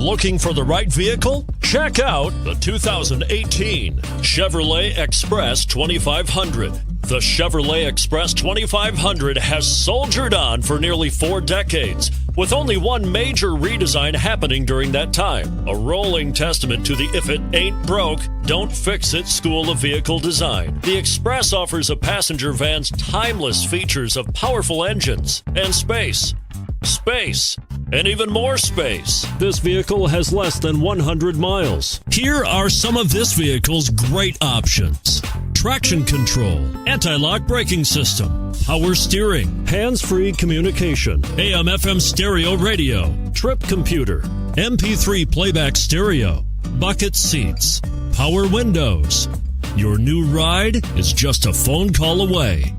Looking for the right vehicle? Check out the 2018 Chevrolet Express 2500. The Chevrolet Express 2500 has soldiered on for nearly 4 decades, with only one major redesign happening during that time. A rolling testament to the if it ain't broke, don't fix it school of vehicle design. The Express offers a passenger van's timeless features of powerful engines and space, and even more space. This vehicle has less than 100 miles. Here are some of this vehicle's great options: traction control, anti-lock braking system, power steering, hands-free communication, AM/FM stereo radio, trip computer, MP3 playback stereo, bucket seats, power windows. Your new ride is just a phone call away.